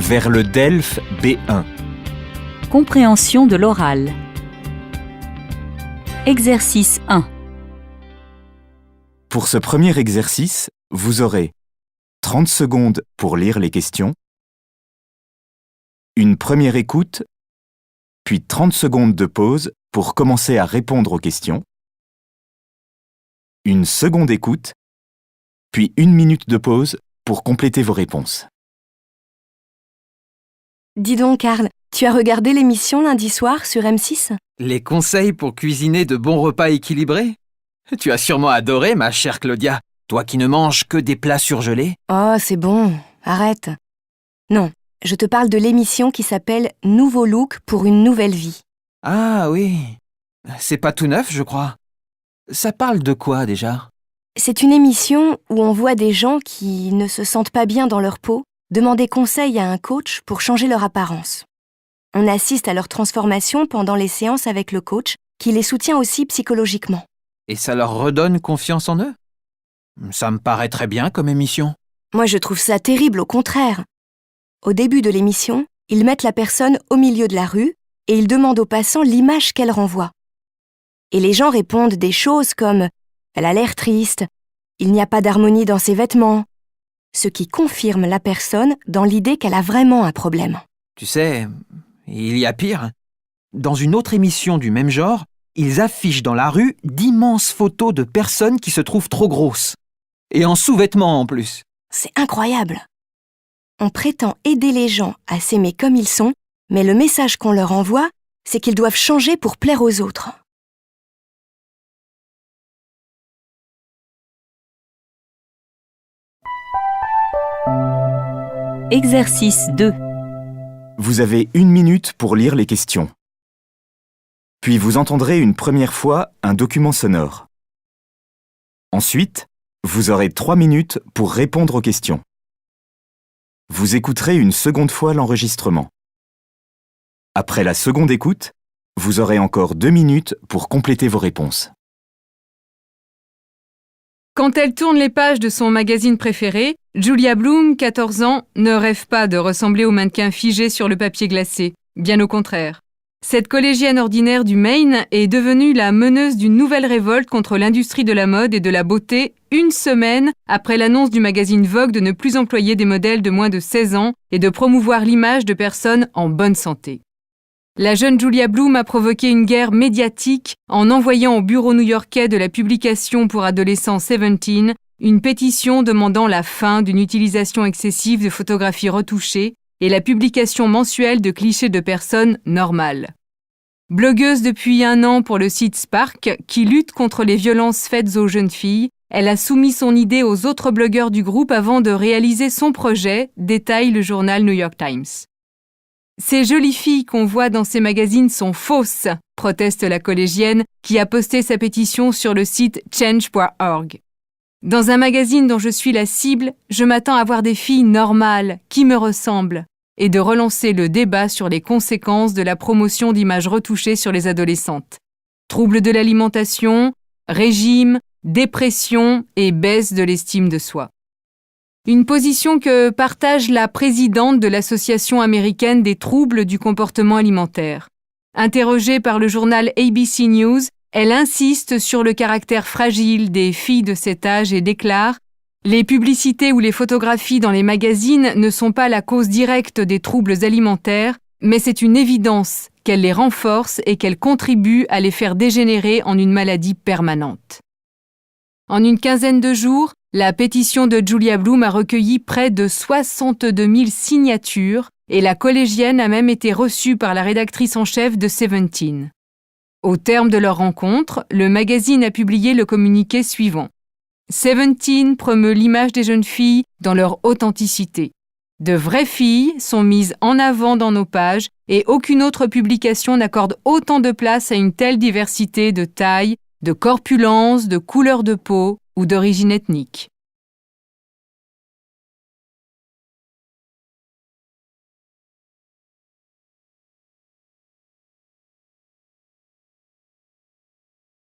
vers le DELF B1. Compréhension de l'oral. Exercice 1. Pour ce premier exercice, vous aurez 30 secondes pour lire les questions, une première écoute, puis 30 secondes de pause pour commencer à répondre aux questions, une seconde écoute, puis 1 minute de pause pour compléter vos réponses. Dis donc, Karl, tu as regardé l'émission lundi soir sur M6 ? Les conseils pour cuisiner de bons repas équilibrés ? Tu as sûrement adoré, ma chère Claudia, toi qui ne manges que des plats surgelés. Oh, c'est bon, arrête. Non, je te parle de l'émission qui s'appelle « Nouveau look pour une nouvelle vie ». Ah oui, c'est pas tout neuf, je crois. Ça parle de quoi déjà ? C'est une émission où on voit des gens qui ne se sentent pas bien dans leur peau demander conseil à un coach pour changer leur apparence. On assiste à leur transformation pendant les séances avec le coach, qui les soutient aussi psychologiquement. Et ça leur redonne confiance en eux ? Ça me paraît très bien comme émission. Moi, je trouve ça terrible, au contraire. Au début de l'émission, ils mettent la personne au milieu de la rue et ils demandent aux passants l'image qu'elle renvoie. Et les gens répondent des choses comme « elle a l'air triste »,« il n'y a pas d'harmonie dans ses vêtements », ce qui confirme la personne dans l'idée qu'elle a vraiment un problème. Tu sais, il y a pire. Dans une autre émission du même genre, ils affichent dans la rue d'immenses photos de personnes qui se trouvent trop grosses. Et en sous-vêtements en plus. C'est incroyable. On prétend aider les gens à s'aimer comme ils sont, mais le message qu'on leur envoie, c'est qu'ils doivent changer pour plaire aux autres. Exercice 2. Vous avez 1 minute pour lire les questions. Puis vous entendrez une première fois un document sonore. Ensuite, vous aurez 3 minutes pour répondre aux questions. Vous écouterez une seconde fois l'enregistrement. Après la seconde écoute, vous aurez encore 2 minutes pour compléter vos réponses. Quand elle tourne les pages de son magazine préféré, Julia Bloom, 14 ans, ne rêve pas de ressembler au mannequin figé sur le papier glacé. Bien au contraire. Cette collégienne ordinaire du Maine est devenue la meneuse d'une nouvelle révolte contre l'industrie de la mode et de la beauté 1 semaine après l'annonce du magazine Vogue de ne plus employer des modèles de moins de 16 ans et de promouvoir l'image de personnes en bonne santé. La jeune Julia Bloom a provoqué une guerre médiatique en envoyant au bureau new-yorkais de la publication pour adolescents 17 une pétition demandant la fin d'une utilisation excessive de photographies retouchées et la publication mensuelle de clichés de personnes normales. Blogueuse depuis 1 an pour le site Spark, qui lutte contre les violences faites aux jeunes filles, elle a soumis son idée aux autres blogueurs du groupe avant de réaliser son projet, détaille le journal New York Times. Ces jolies filles qu'on voit dans ces magazines sont fausses, proteste la collégienne qui a posté sa pétition sur le site change.org. Dans un magazine dont je suis la cible, je m'attends à voir des filles normales, qui me ressemblent, et de relancer le débat sur les conséquences de la promotion d'images retouchées sur les adolescentes. Troubles de l'alimentation, régime, dépression et baisse de l'estime de soi. Une position que partage la présidente de l'Association américaine des troubles du comportement alimentaire. Interrogée par le journal ABC News, elle insiste sur le caractère fragile des filles de cet âge et déclare « Les publicités ou les photographies dans les magazines ne sont pas la cause directe des troubles alimentaires, mais c'est une évidence qu'elles les renforcent et qu'elles contribuent à les faire dégénérer en une maladie permanente. » En une quinzaine de jours, la pétition de Julia Bloom a recueilli près de 62 000 signatures et la collégienne a même été reçue par la rédactrice en chef de 17. Au terme de leur rencontre, le magazine a publié le communiqué suivant. 17 promeut l'image des jeunes filles dans leur authenticité. De vraies filles sont mises en avant dans nos pages et aucune autre publication n'accorde autant de place à une telle diversité de taille, de corpulence, de couleur de peau ou d'origine ethnique.